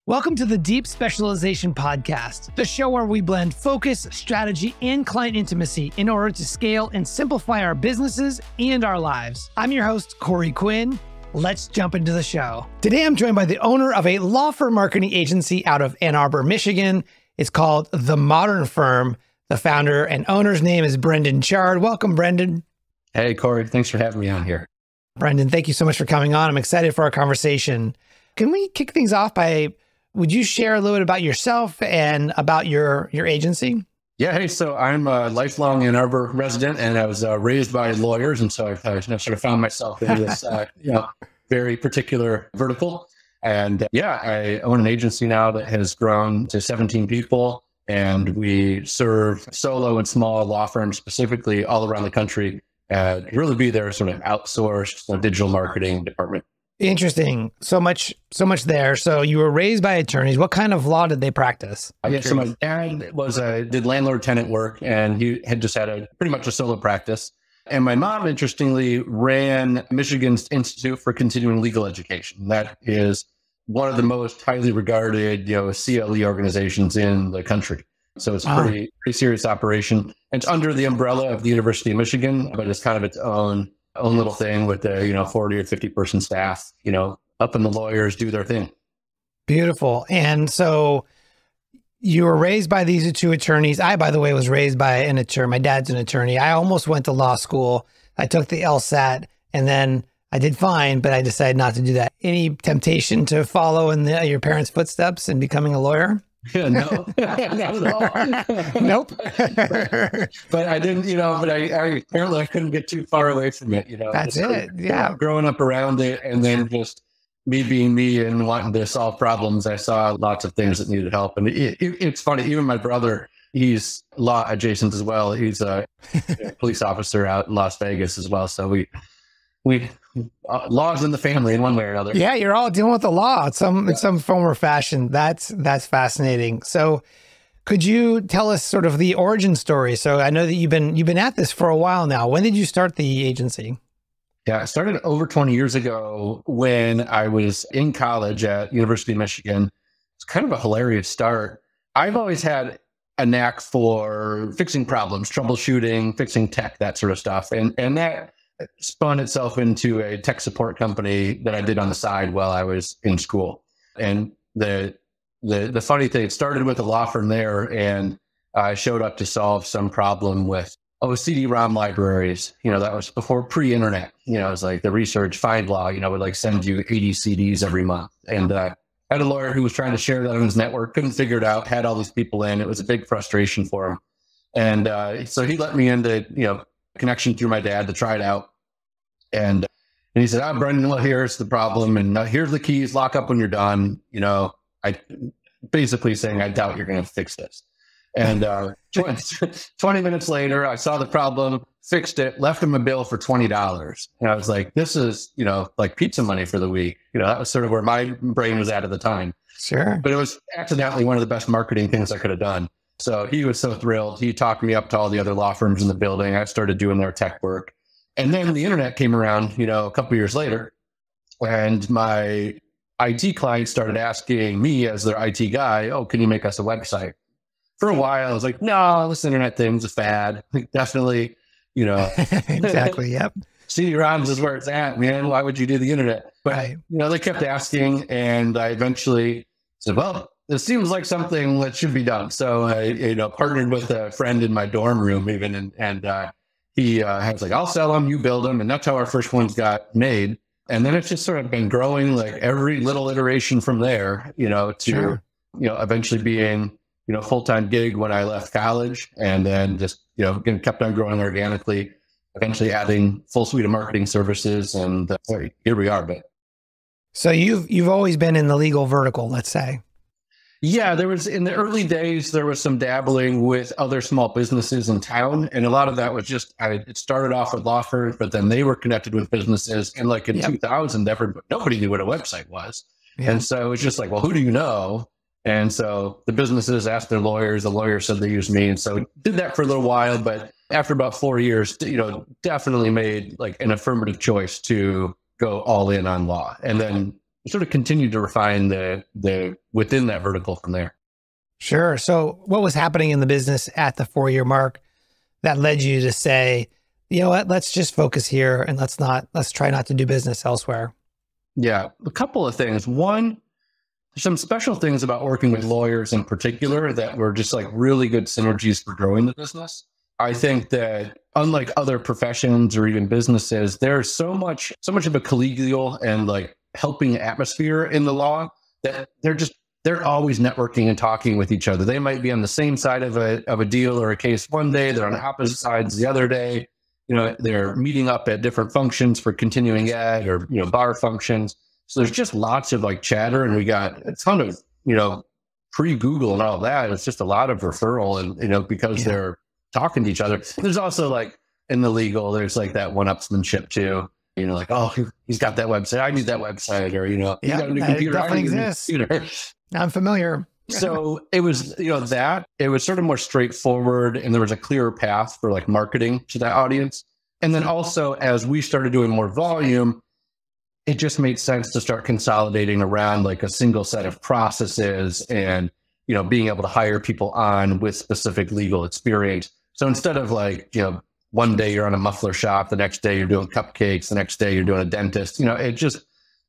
Welcome to the Deep Specialization Podcast, the show where we blend focus, strategy, and client intimacy in order to scale and simplify our businesses and our lives. I'm your host, Corey Quinn. Let's jump into the show. Today, I'm joined by the owner of a law firm marketing agency out of Ann Arbor, Michigan. It's called The Modern Firm. The founder and owner's name is Brendan Chard. Welcome, Brendan. Hey, Corey. Thanks for having me on here. Brendan, thank you so much for coming on. I'm excited for our conversation. Can we kick things off by, would you share a little bit about yourself and about your agency? Yeah. Hey, so I'm a lifelong Ann Arbor resident, and I was raised by lawyers. And so I sort of found myself in this, very particular vertical. And I own an agency now that has grown to 17 people, and we serve solo and small law firms specifically all around the country and really be their sort of outsourced digital marketing department. Interesting. So much there. So you were raised by attorneys. What kind of law did they practice? So my dad did landlord tenant work, and he had just had pretty much a solo practice. And my mom, interestingly, ran Michigan's Institute for Continuing Legal Education. That is one of the most highly regarded, CLE organizations in the country. So it's a pretty serious operation. And it's under the umbrella of the University of Michigan, but it's kind of its own little thing with the 40 or 50 person staff, up and the lawyers do their thing. Beautiful. And so you were raised by these two attorneys. I, by the way, was raised by an attorney. My dad's an attorney. I almost went to law school. I took the LSAT and then I did fine, but I decided not to do that. Any temptation to follow in your parents' footsteps and becoming a lawyer? Yeah, no, not at all. Nope. But I didn't, but I apparently I couldn't get too far away from it, That's it. Yeah. Growing up around it, and then just me being me and wanting to solve problems, I saw lots of things that needed help. And it's funny, even my brother, he's law adjacent as well. He's a police officer out in Las Vegas as well. So we laws in the family in one way or another. Yeah, you're all dealing with the law in some form or fashion. That's fascinating. So could you tell us sort of the origin story? So I know that you've been at this for a while now. When did you start the agency? Yeah, I started over 20 years ago when I was in college at University of Michigan. It's kind of a hilarious start. I've always had a knack for fixing problems, troubleshooting, fixing tech, that sort of stuff. And that spun itself into a tech support company that I did on the side while I was in school. And the funny thing, it started with a law firm there, and I showed up to solve some problem with CD-ROM libraries. That was before pre-internet. It was like the research find law, would send you 80 CDs every month. And I had a lawyer who was trying to share that on his network, couldn't figure it out, had all these people in. It was a big frustration for him. And so he let me into, connection through my dad to try it out. And he said, Brendan, well, here's the problem. And here's the keys, lock up when you're done. I basically saying, I doubt you're going to fix this. And 20 minutes later, I saw the problem, fixed it, left him a bill for $20. And I was like, this is, like pizza money for the week. That was sort of where my brain was at the time. Sure. But it was accidentally one of the best marketing things I could have done. So he was so thrilled. He talked me up to all the other law firms in the building. I started doing their tech work. And then the internet came around, a couple of years later, and my IT client started asking me as their IT guy, can you make us a website? For a while, I was like, no, this internet thing's a fad. Definitely, Exactly. Yep. CD-ROMs is where it's at, man. Why would you do the internet? But, right. They kept asking, and I eventually said, well, this seems like something that should be done. So I, partnered with a friend in my dorm room even, and he was like, I'll sell them, you build them. And that's how our first ones got made. And then it's just sort of been growing, like every little iteration from there, to, Sure. Eventually being, full-time gig when I left college, and then just, again, kept on growing organically, eventually adding full suite of marketing services. And here we are. But so you've always been in the legal vertical, let's say. Yeah, in the early days, there was some dabbling with other small businesses in town. And a lot of that was just, it started off with law firms, but then they were connected with businesses. And like in 2000, nobody knew what a website was. Yeah. And so it was just like, well, who do you know? And so the businesses asked their lawyers, the lawyers said they used me. And so did that for a little while, but after about 4 years, definitely made like an affirmative choice to go all in on law. And then, sort of continued to refine the within that vertical from there. Sure. So what was happening in the business at the 4-year mark that led you to say, you know what, let's just focus here and let's try not to do business elsewhere? Yeah, a couple of things. One, there's some special things about working with lawyers in particular that were just like really good synergies for growing the business. I think that unlike other professions or even businesses, there's so much of a collegial and like helping atmosphere in the law that they're always networking and talking with each other. They might be on the same side of a deal or a case one day, they're on opposite sides the other day. They're meeting up at different functions for continuing ed or, bar functions. So there's just lots of like chatter, and we got a ton of, pre-Google and all that. It's just a lot of referral and, because they're talking to each other. There's also like in the legal, there's like that one-upsmanship too. Like, oh, he's got that website. I need that website, or, you got a new computer. Definitely exists. I'm familiar. So it was, that it was sort of more straightforward, and there was a clearer path for like marketing to that audience. And then also as we started doing more volume, it just made sense to start consolidating around like a single set of processes and, being able to hire people on with specific legal experience. So instead of like, one day you're on a muffler shop, the next day you're doing cupcakes, the next day you're doing a dentist,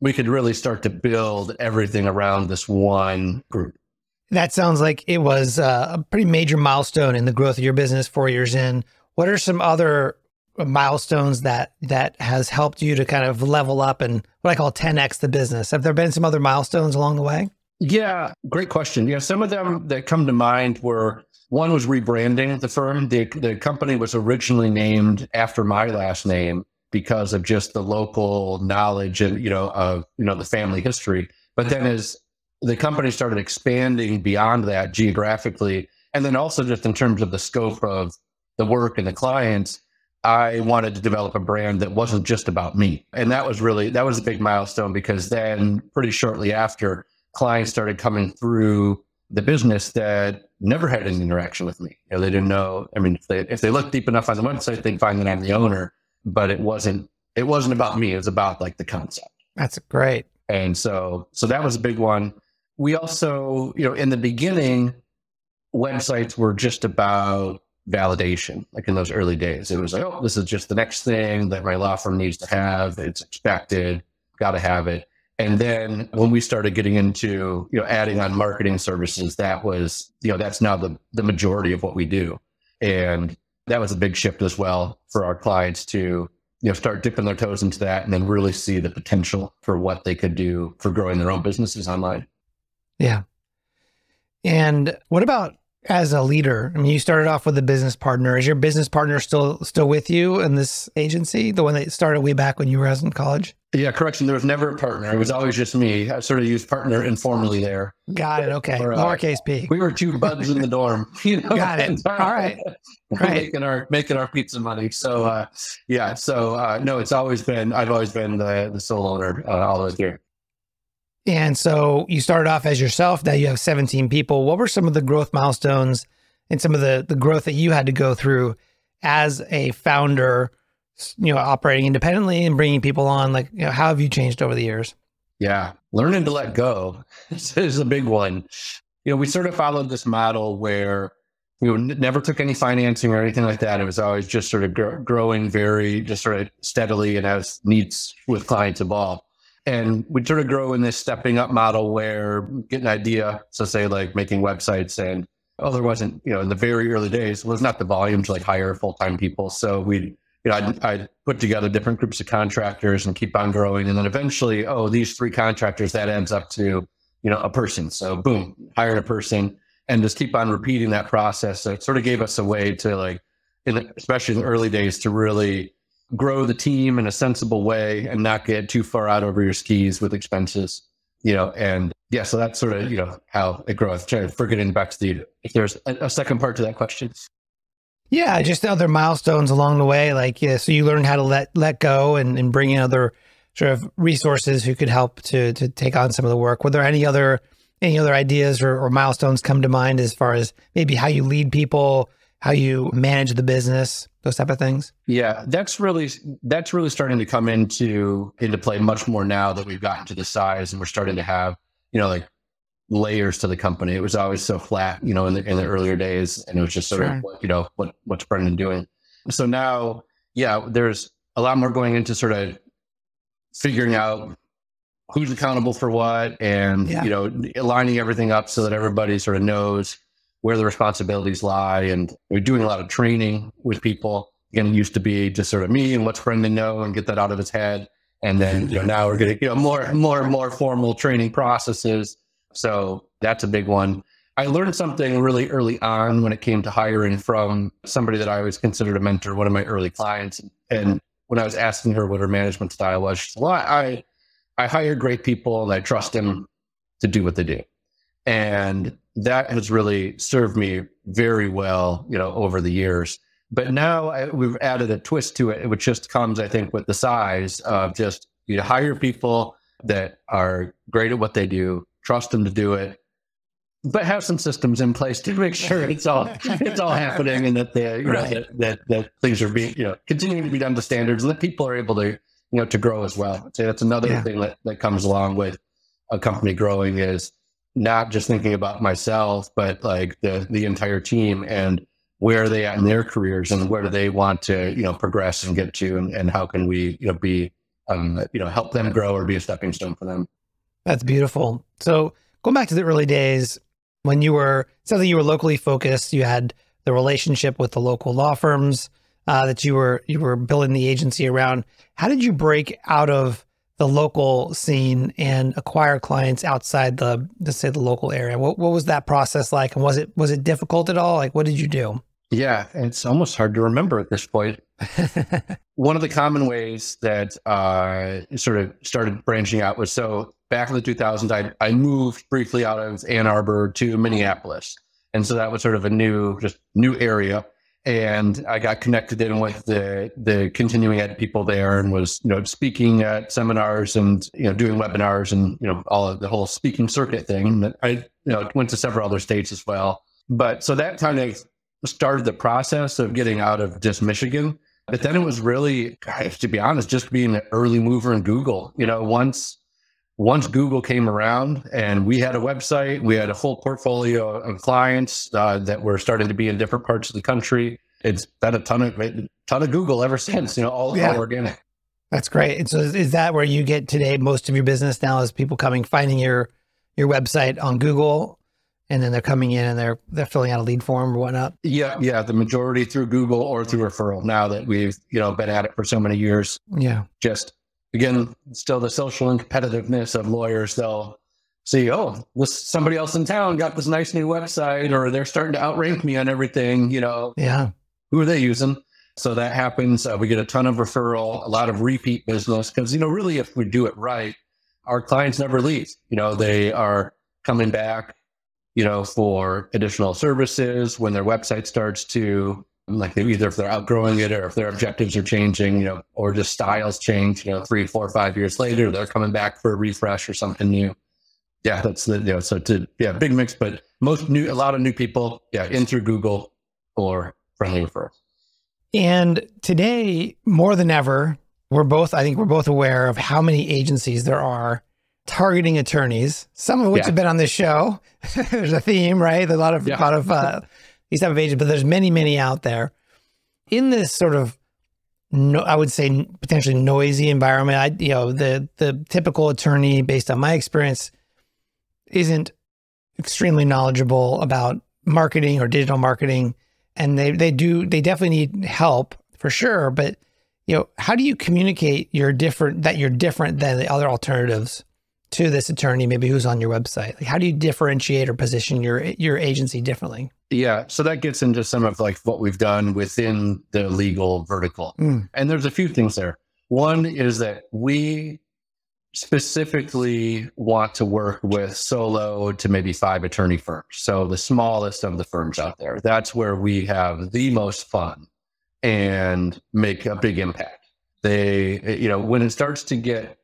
we could really start to build everything around this one group. That sounds like it was a pretty major milestone in the growth of your business 4 years in. What are some other milestones that has helped you to kind of level up and what I call 10X the business? Have there been some other milestones along the way? Yeah, great question. Yeah, some of them that come to mind were, one was rebranding the firm. The company was originally named after my last name because of just the local knowledge and, of, the family history. But then as the company started expanding beyond that geographically, and then also just in terms of the scope of the work and the clients, I wanted to develop a brand that wasn't just about me. And that was a big milestone, because then pretty shortly after, clients started coming through the business that never had any interaction with me. They didn't know. I mean, if they looked deep enough on the website, they'd find that I'm the owner, but it wasn't about me. It was about like the concept. That's great. And so that was a big one. We also, in the beginning, websites were just about validation. Like in those early days, it was like, oh, this is just the next thing that my law firm needs to have. It's expected, got to have it. And then when we started getting into, adding on marketing services, that was, that's now the majority of what we do. And that was a big shift as well for our clients to, start dipping their toes into that and then really see the potential for what they could do for growing their own businesses online. Yeah. And what about as a leader? I mean, you started off with a business partner. Is your business partner still with you in this agency, the one that started way back when you were in college? Yeah, correction. There was never a partner. It was always just me. I sort of used partner informally there. Got it. Okay. Lowercase p. We were two buds in the dorm. Got it. All right. Right. Making our pizza money. So no, I've always been the sole owner all the way through. And so you started off as yourself. Now you have 17 people. What were some of the growth milestones and some of the growth that you had to go through as a founder, operating independently and bringing people on? Like, how have you changed over the years? Yeah. Learning to let go is a big one. We sort of followed this model where we never took any financing or anything like that. It was always just sort of growing just sort of steadily and as needs with clients evolve. And we'd sort of grow in this stepping up model where get an idea, so say like making websites, and there wasn't, in the very early days, was not the volume to like hire full-time people. So I'd put together different groups of contractors and keep on growing. And then eventually, these 3 contractors, that adds up to, a person. So boom, hired a person and just keep on repeating that process. So it sort of gave us a way to like, especially in the early days, to really grow the team in a sensible way and not get too far out over your skis with expenses, and yeah, so that's sort of, how it grows. Forgetting back to if there's a second part to that question. Yeah, just other milestones along the way. Like, so you learned how to let go and bring in other sort of resources who could help to take on some of the work. Were there any other ideas or milestones come to mind as far as maybe how you lead people, how you manage the business, those type of things? Yeah, that's really starting to come into play much more now that we've gotten to the size and we're starting to have, like layers to the company. It was always so flat, in the earlier days, and it was just sort of, what's Brendan doing? So now, there's a lot more going into sort of figuring out who's accountable for what, and aligning everything up so that everybody sort of knows where the responsibilities lie. And we're doing a lot of training with people. Again, it used to be just sort of me and what's Brendan know and get that out of his head. And then now we're getting more and more formal training processes. So that's a big one. I learned something really early on when it came to hiring from somebody that I always considered a mentor, one of my early clients. And when I was asking her what her management style was, she said, well, I hire great people and I trust them to do what they do. And that has really served me very well, over the years. But now we've added a twist to it, which just comes, I think, with the size of just you hire people that are great at what they do, trust them to do it, but have some systems in place to make sure it's all happening, and that they that things are being continuing to be done to standards, and that people are able to to grow as well. I'd say that's another thing that comes along with a company growing, is not just thinking about myself, but like the entire team, and where are they at in their careers, and where do they want to progress and get to, and how can we be help them grow or be a stepping stone for them. That's beautiful. So going back to the early days, when you were, sounds like you were locally focused, you had the relationship with the local law firms that you were building the agency around. How did you break out of the local scene and acquire clients outside let's say the local area? What was that process like? And was it difficult at all? Like, what did you do? Yeah, it's almost hard to remember at this point. One of the common ways that sort of started branching out was, so back in the 2000s, I moved briefly out of Ann Arbor to Minneapolis. And so that was sort of a new area. And I got connected in with the continuing ed people there, and was, speaking at seminars and, doing webinars and, all of the whole speaking circuit thing. And I, went to several other states as well. But so that kind of started the process of getting out of just Michigan. But then it was really, to be honest, just being an early mover in Google. Once Google came around and we had a website, we had a full portfolio of clients that were starting to be in different parts of the country. It's been a ton of Google ever since, all organic. That's great. And so is that where you get today most of your business now, is people finding your website on Google, and then they're coming in and they're filling out a lead form or whatnot? Yeah. The majority through Google or through referral, now that we've, been at it for so many years. Yeah. Just, again, still the social and competitiveness of lawyers. They'll see, somebody else in town got this nice new website, or they're starting to outrank me on everything, Yeah. Who are they using? So that happens. We get a ton of referral, a lot of repeat business, because, really, if we do it right, our clients never leave. They are coming back, for additional services when their website starts to, like, either if they're outgrowing it or if their objectives are changing, or just styles change, 3, 4, 5 years later, they're coming back for a refresh or something new. Yeah, that's big mix, but a lot of new people, in through Google or friendly referrals. And today, more than ever, I think we're both aware of how many agencies there are targeting attorneys, some of which have been on this show. There's a theme, right? There's a lot of these type of agents, but there's many, many out there. In this sort of, I would say, potentially noisy environment, the typical attorney, based on my experience, isn't extremely knowledgeable about marketing or digital marketing, and they definitely need help for sure. But how do you communicate you're different than the other alternatives to this attorney, maybe who's on your website? Like, how do you differentiate or position your agency differently? Yeah, so that gets into some of like what we've done within the legal vertical. And there's a few things there. One is that we specifically want to work with solo to maybe 5 attorney firms. So the smallest of the firms out there. That's where we have the most fun and make a big impact. When it starts to get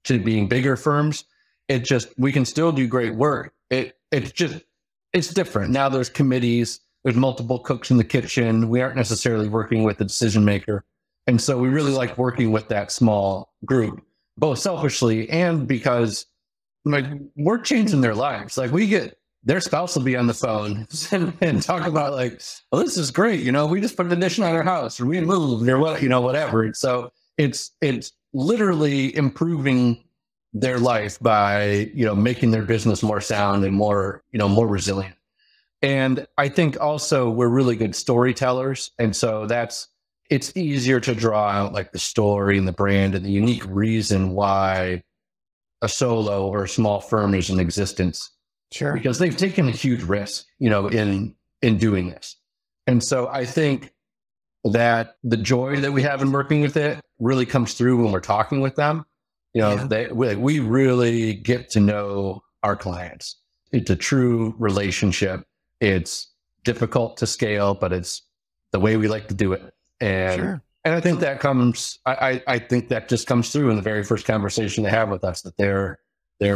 to being bigger firms, we can still do great work. It's different. Now there's committees, there's multiple cooks in the kitchen. We aren't necessarily working with the decision maker. And so we really like working with that small group, both selfishly and because like we're changing their lives. Like their spouse will be on the phone and talk about like, oh, this is great. You know, we just put an addition on our house or we moved or what, you know, whatever. And so it's literally improving their life by, you know, making their business more sound and more, you know, more resilient. And I think also we're really good storytellers. And so it's easier to draw out like the story and the brand and the unique reason why a solo or a small firm is in existence. Sure. Because they've taken a huge risk, you know, in doing this. And so I think that the joy that we have in working with it really comes through when we're talking with them. You know, we really get to know our clients. It's a true relationship. It's difficult to scale, but it's the way we like to do it. And I think that comes, I think that just comes through in the very first conversation they have with us, that they're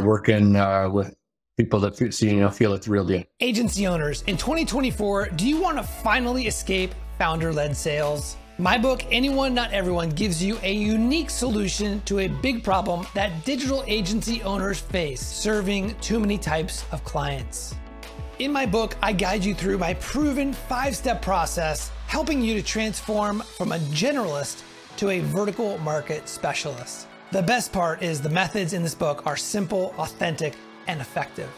working with people that feel it's the real deal. Agency owners, in 2024, do you want to finally escape founder-led sales? My book, Anyone, Not Everyone, gives you a unique solution to a big problem that digital agency owners face, serving too many types of clients. In my book, I guide you through my proven 5-step process, helping you to transform from a generalist to a vertical market specialist. The best part is the methods in this book are simple, authentic, and effective.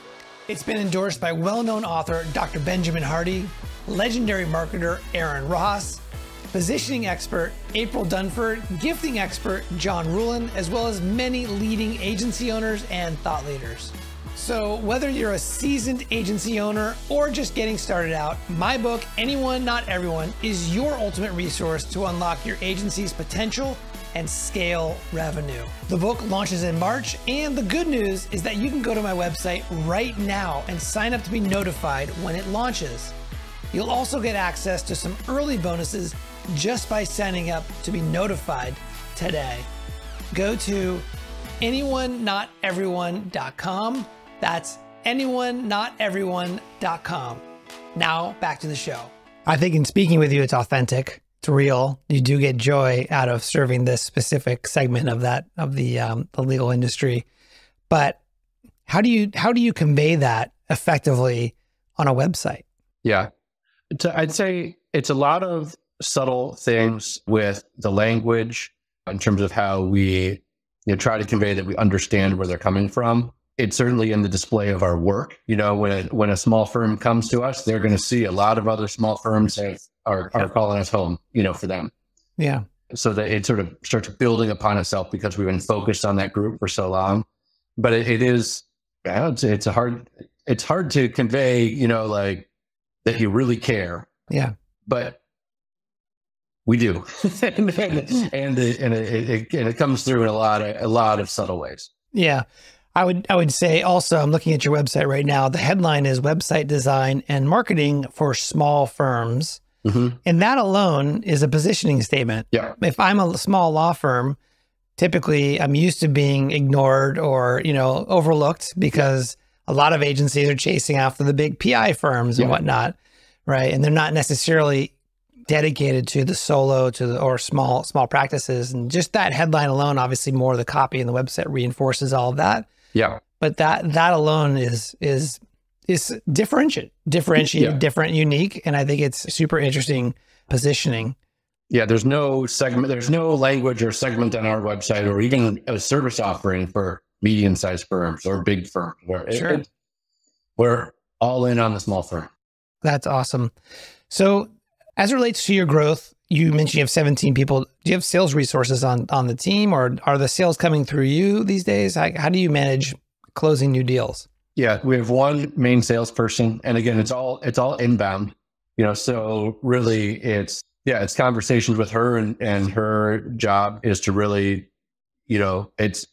It's been endorsed by well-known author Dr. Benjamin Hardy, legendary marketer Aaron Ross, positioning expert April Dunford, gifting expert John Rulin, as well as many leading agency owners and thought leaders. So whether you're a seasoned agency owner or just getting started out, my book, Anyone, Not Everyone, is your ultimate resource to unlock your agency's potential and scale revenue. The book launches in March, and the good news is that you can go to my website right now and sign up to be notified when it launches. You'll also get access to some early bonuses just by signing up to be notified today. Go to anyoneNotEveryone.com. That's anyoneNotEveryone.com. Now back to the show. I think in speaking with you, it's authentic. It's real. You do get joy out of serving this specific segment of the legal industry. But how do you convey that effectively on a website? Yeah, I'd say it's a lot of subtle things with the language in terms of how we try to convey that we understand where they're coming from. It's certainly in the display of our work. You know, when a small firm comes to us, they're going to see a lot of other small firms that are calling us home, for them. Yeah. So that it sort of starts building upon itself because we've been focused on that group for so long. But it's hard to convey, like that you really care. Yeah. But we do, and it comes through in a lot of subtle ways. Yeah. I would say also, I'm looking at your website right now. The headline is Website Design and Marketing for Small Firms. Mm-hmm. And that alone is a positioning statement. Yeah. If I'm a small law firm, typically I'm used to being ignored or, overlooked because a lot of agencies are chasing after the big PI firms and whatnot, right? And they're not necessarily dedicated to the solo or small practices. And just that headline alone, obviously more of the copy in the website reinforces all of that. Yeah. But that alone is differentiated, different, unique. And I think it's super interesting positioning. Yeah. There's no segment, there's no language or segment on our website or even a service offering for medium-sized firms or big firms. We're all in on the small firm. That's awesome. So as it relates to your growth, you mentioned you have 17 people. Do you have sales resources on the team, or are the sales coming through you these days? How do you manage closing new deals? Yeah, we have one main salesperson, and again, it's all inbound. So really, it's conversations with her, and her job is to really, it's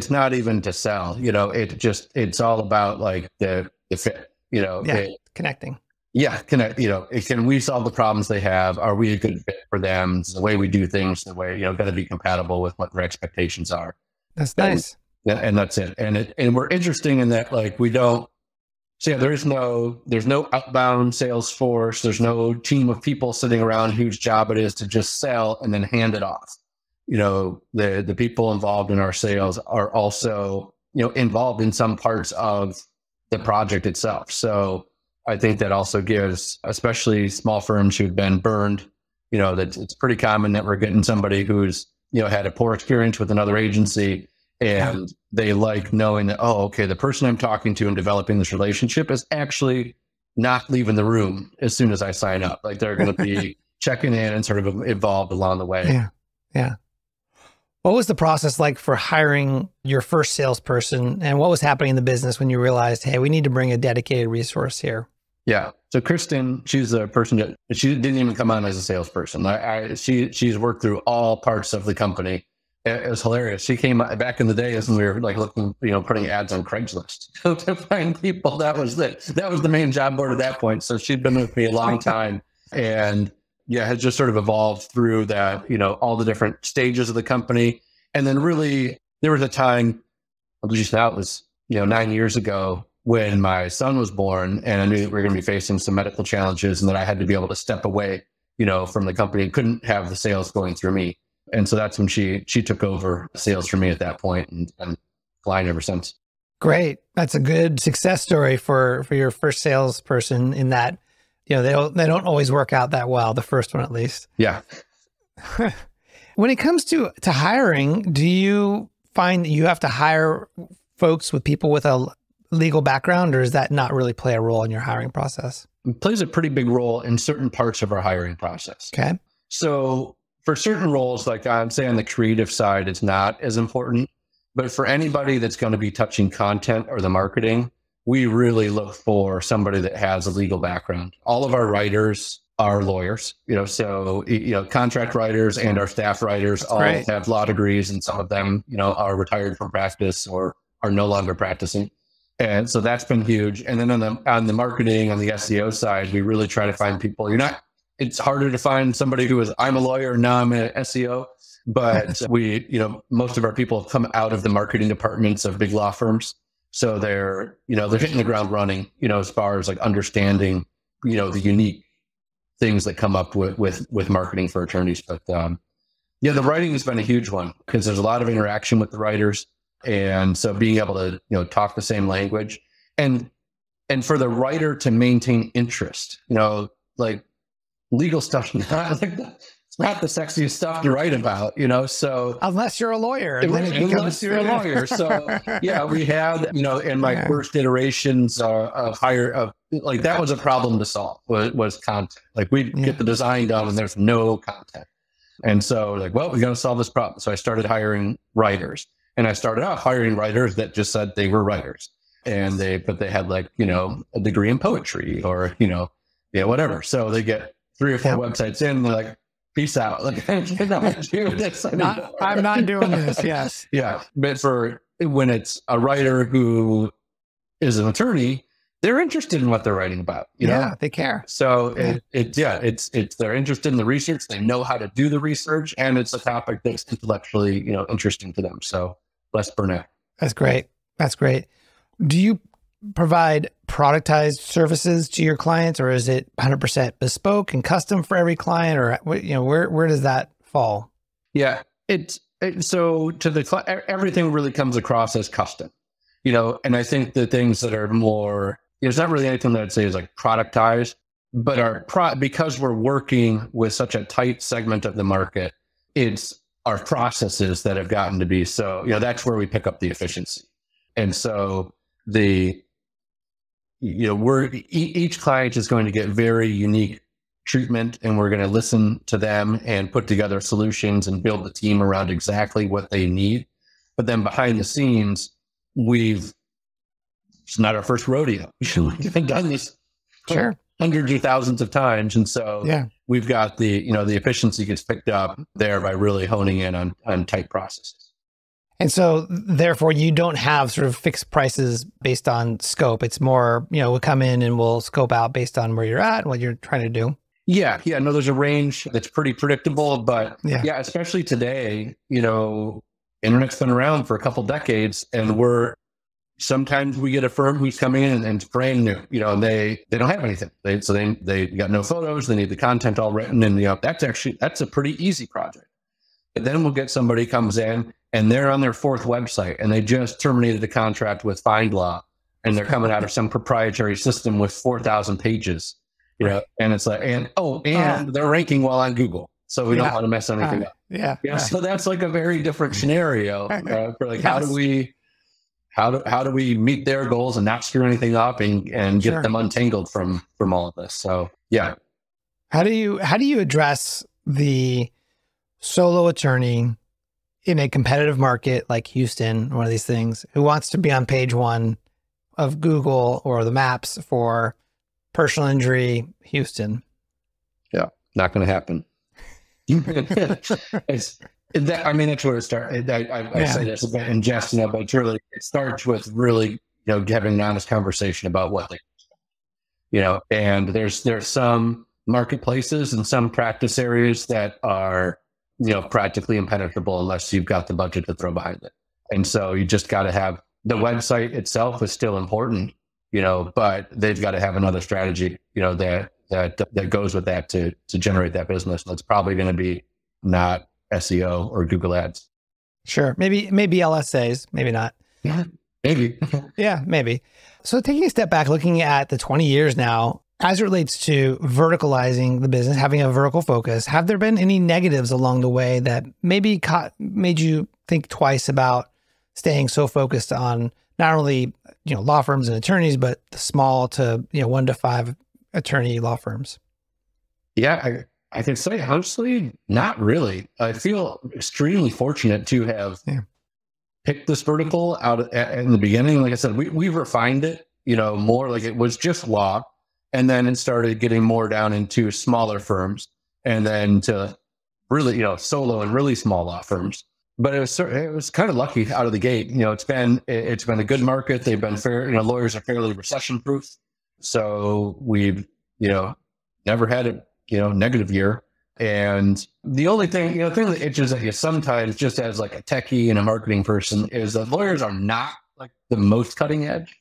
not even to sell. It's all about like the fit. Connecting. Yeah, connect. Can we solve the problems they have? Are we a good fit for them? It's the way we do things, the way got to be compatible with what their expectations are. That's nice. And that's it. And we're interesting in that, like, we don't So yeah, there's no outbound sales force. There's no team of people sitting around whose job it is to just sell and then hand it off. The people involved in our sales are also, involved in some parts of the project itself. So I think that also gives, especially small firms who've been burned, that it's pretty common that we're getting somebody who's, had a poor experience with another agency. And they like knowing that, oh, okay, the person I'm talking to and developing this relationship is actually not leaving the room as soon as I sign up. Like they're going to be checking in and sort of involved along the way. Yeah. Yeah. What was the process like for hiring your first salesperson, and what was happening in the business when you realized, hey, we need to bring a dedicated resource here? Yeah. So Kristen, she's a person that she didn't even come on as a salesperson. She's worked through all parts of the company. It was hilarious. She came back in the days when we were like looking, putting ads on Craigslist to find people. That was the main job board at that point. So she'd been with me a long time, and has just sort of evolved through that, all the different stages of the company. And then really there was a time, at least now it was, 9 years ago, when my son was born, and I knew that we were going to be facing some medical challenges and that I had to be able to step away, from the company and couldn't have the sales going through me. And so that's when she took over sales for me at that point, and flying ever since. Great. That's a good success story for your first salesperson, in that, they don't always work out that well, the first one at least. Yeah. When it comes to hiring, do you find that you have to hire folks with people with a legal background, or does that not really play a role in your hiring process? It plays a pretty big role in certain parts of our hiring process. Okay. So for certain roles, like I'd say on the creative side, it's not as important. But for anybody that's going to be touching content or the marketing, we really look for somebody that has a legal background. All of our writers are lawyers, so, contract writers and our staff writers all have law degrees, and some of them, are retired from practice or are no longer practicing. And so that's been huge. And then on the marketing, on the SEO side, we really try to find people. It's harder to find somebody who is, I'm a lawyer, now I'm an SEO, but we, most of our people have come out of the marketing departments of big law firms. So they're hitting the ground running, as far as like understanding, the unique things that come up with marketing for attorneys. But the writing has been a huge one, because there's a lot of interaction with the writers. And so being able to, talk the same language, and for the writer to maintain interest, like legal stuff, it's not the sexiest stuff to write about, so. Unless you're a lawyer. Unless you're a lawyer. So yeah, we had, in my first iterations of that was a problem to solve, was content. Like we'd get the design done and there's no content. And so we got to solve this problem. So I started hiring writers. And I started out hiring writers that just said they were writers, and they had a degree in poetry or, whatever. So they get 3 or 4 websites in, and they're like, peace out. Like, I'm not doing this. Yes. Yeah. But when it's a writer who is an attorney, they're interested in what they're writing about. Yeah, they care. So it's they're interested in the research. They know how to do the research, and it's a topic that's intellectually, interesting to them. So less burnout. That's great. That's great. Do you provide productized services to your clients, or is it 100% bespoke and custom for every client, or where does that fall? Yeah, so to everything really comes across as custom, and I think the things that are more, it's not really anything that I'd say is like productized, but because we're working with such a tight segment of the market, it's our processes that have gotten to be so, that's where we pick up the efficiency. And so each client is going to get very unique treatment, and we're going to listen to them and put together solutions and build the team around exactly what they need. But then behind the scenes, it's not our first rodeo. We've done this hundreds of thousands of times. And so we've got the efficiency gets picked up there by really honing in on tight processes. And so therefore you don't have sort of fixed prices based on scope. It's more, we'll come in and we'll scope out based on where you're at and what you're trying to do. Yeah. No, there's a range that's pretty predictable, but especially today, internet's been around for a couple decades, and we're Sometimes we get a firm who's coming in and it's brand new, and they don't have anything. They got no photos. They need the content all written, and that's a pretty easy project. But then we'll get somebody comes in and they're on their fourth website and they just terminated a contract with FindLaw, and they're coming out of some proprietary system with 4,000 pages, and it's like, and they're ranking well on Google. So we don't want to mess anything up. So that's like a very different scenario for like, how do we meet their goals and not screw anything up and get them untangled from all of this? So yeah. How do you address the solo attorney in a competitive market like Houston, one of these things, who wants to be on page one of Google or the maps for personal injury Houston? Yeah, not going to happen. That's where it starts. I say this in jest, but truly, it starts with really, having an honest conversation about what and there's some marketplaces and some practice areas that are, practically impenetrable unless you've got the budget to throw behind it. And so you just got to have the website itself is still important, but they've got to have another strategy, that goes with that to generate that business. That's probably going to be not SEO or Google Ads. Sure. Maybe LSAs, maybe not. Yeah, maybe. Yeah, maybe. So taking a step back, looking at the 20 years now, as it relates to verticalizing the business, having a vertical focus, have there been any negatives along the way that maybe made you think twice about staying so focused on not only, law firms and attorneys, but the small to, 1 to 5 attorney law firms? Yeah, I can say honestly, not really. I feel extremely fortunate to have picked this vertical out in the beginning. Like I said, we refined it, more like it was just law. And then it started getting more down into smaller firms, and then to really, solo and really small law firms. But it was kind of lucky out of the gate. It's been a good market. They've been fair. Lawyers are fairly recession proof. So we've, never had a, negative year. And the only thing, thing that itches at you sometimes, just as like a techie and a marketing person, is that lawyers are not like the most cutting edge.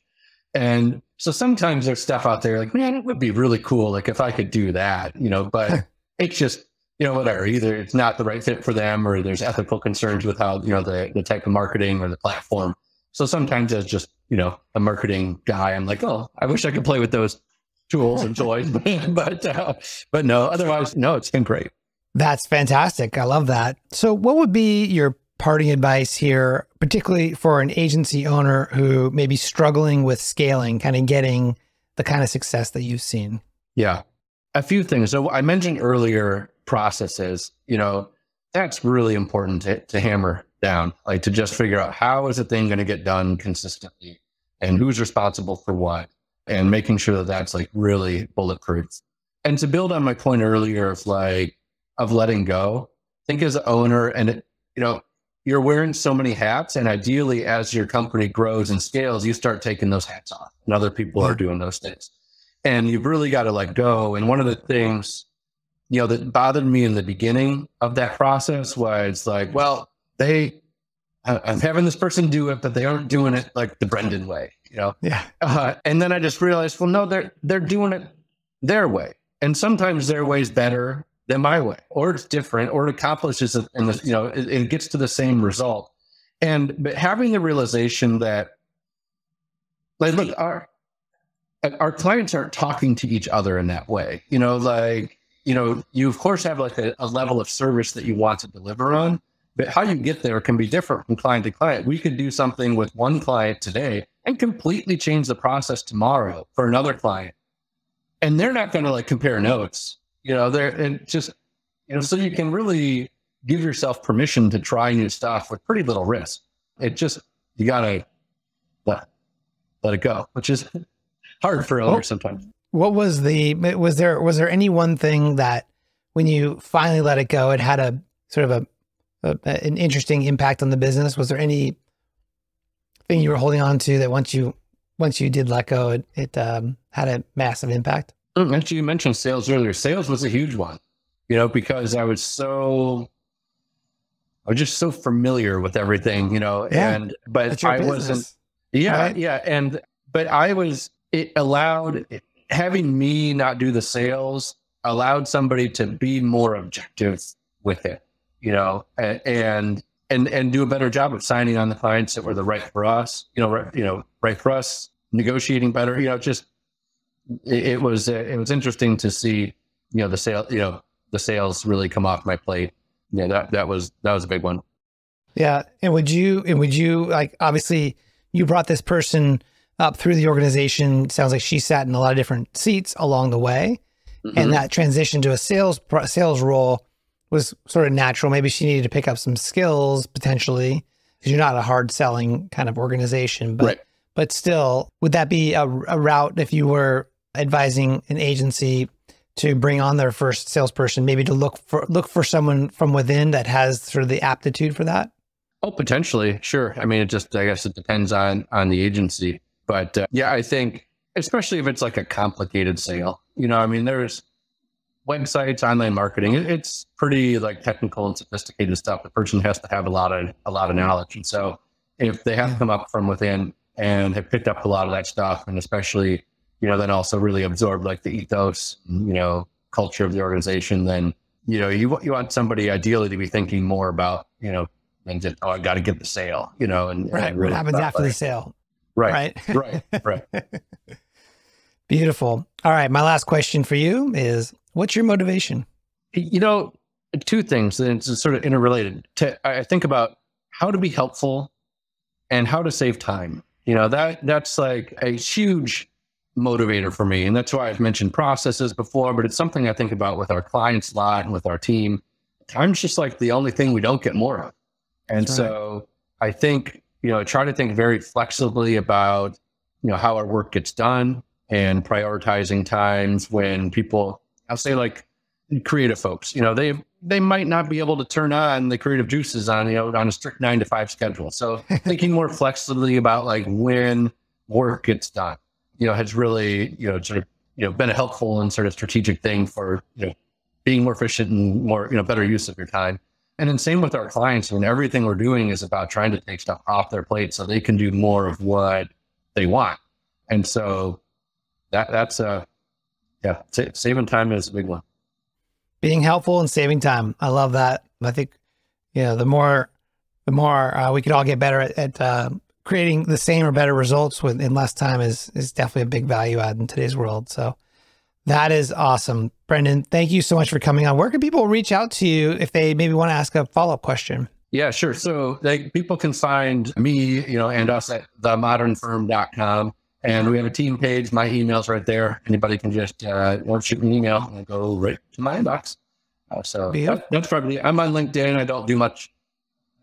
And so sometimes there's stuff out there like, man, it would be really cool. Like if I could do that, but it's just, whatever, either it's not the right fit for them, or there's ethical concerns with how, the type of marketing or the platform. So sometimes as just, a marketing guy, I'm like, oh, I wish I could play with those tools and toys, but no, otherwise, no, it's been great. That's fantastic. I love that. So what would be your parting advice here, particularly for an agency owner who may be struggling with scaling, kind of getting the kind of success that you've seen? Yeah, a few things. So I mentioned earlier processes, that's really important to hammer down, like to just figure out how is a thing going to get done consistently and who's responsible for what, and making sure that that's like really bulletproof. And to build on my point earlier of letting go, I think as an owner, and you're wearing so many hats, and ideally as your company grows and scales, you start taking those hats off and other people are doing those things. And you've really got to let go. And one of the things, that bothered me in the beginning of that process was like, well, I'm having this person do it, but they aren't doing it like the Brendan way, Yeah. And then I just realized, well, no, they're doing it their way. And sometimes their way is better than my way, or it's different, or it accomplishes it, and it gets to the same result. But having the realization that, like, look, our clients aren't talking to each other in that way. You of course have like a level of service that you want to deliver on, but how you get there can be different from client to client. We could do something with one client today and completely change the process tomorrow for another client, and they're not going to like compare notes. So you can really give yourself permission to try new stuff with pretty little risk. You gotta let it go, which is hard for others sometimes. What was was there any one thing that when you finally let it go, it had a sort of an interesting impact on the business? Was there any thing you were holding on to that once you did let go, it had a massive impact? Actually, you mentioned sales earlier. Sales was a huge one, because I was just so familiar with everything, but I wasn't, Yeah. Right? Yeah. But it allowed, having me not do the sales allowed somebody to be more objective with it, and do a better job of signing on the clients that were the right for us, right for us, negotiating better, it was interesting to see, the sales really come off my plate. Yeah, that was a big one. Yeah. And would you like, obviously you brought this person up through the organization. Sounds like she sat in a lot of different seats along the way. Mm-hmm. And that transition to a sales role was sort of natural. Maybe she needed to pick up some skills potentially, because you're not a hard selling kind of organization, but, right. But still, would that be a route if you were advising an agency to bring on their first salesperson, maybe to look for someone from within that has sort of the aptitude for that? Oh, potentially. Sure. I mean, I guess it depends on the agency, but yeah, I think especially if it's like a complicated sale, there's websites, online marketing. It's pretty like technical and sophisticated stuff. The person has to have a lot of knowledge. And so if they have to come up from within and have picked up a lot of that stuff, and especially, then also really absorb like the ethos, culture of the organization, then, you want somebody ideally to be thinking more about, than just, I got to get the sale, and right. And really what happens after the sale? Right. Right. Beautiful. All right. My last question for you is, what's your motivation? Two things, and it's sort of interrelated. I think about how to be helpful and how to save time. That's like a huge motivator for me. And that's why I've mentioned processes before, but it's something I think about with our clients a lot and with our team. Time's just like the only thing we don't get more of. And so I think, try to think very flexibly about, how our work gets done and prioritizing times when people, I'll say like creative folks, they might not be able to turn on the creative juices on a strict 9 to 5 schedule. So thinking more flexibly about like when work gets done, has really, sort of, been a helpful and sort of strategic thing for, being more efficient and more, better use of your time. And then same with our clients. Everything we're doing is about trying to take stuff off their plate so they can do more of what they want. And so that's saving time is a big one. Being helpful and saving time. I love that. I think, the more we could all get better at creating the same or better results in less time is definitely a big value add in today's world. So that is awesome. Brendan, thank you so much for coming on. Where can people reach out to you if they maybe want to ask a follow-up question? Yeah, sure. So people can find me, and us at themodernfirm.com. And we have a team page. My email's right there. Anybody can just shoot me an email and go right to my inbox. That's probably, I'm on LinkedIn. I don't do much.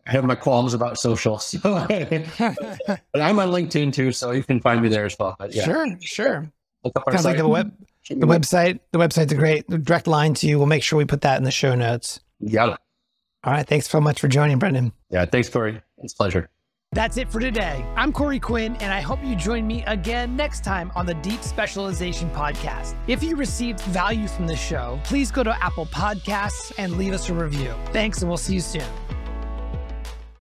I have my qualms about social. So but I'm on LinkedIn too, so you can find me there as well. But yeah. Sure. Sounds like the website's a great direct line to you. We'll make sure we put that in the show notes. Got it. All right. Thanks so much for joining, Brendan. Yeah. Thanks, Corey. It's a pleasure. That's it for today. I'm Corey Quinn, and I hope you join me again next time on the Deep Specialization Podcast. If you received value from this show, please go to Apple Podcasts and leave us a review. Thanks, and we'll see you soon.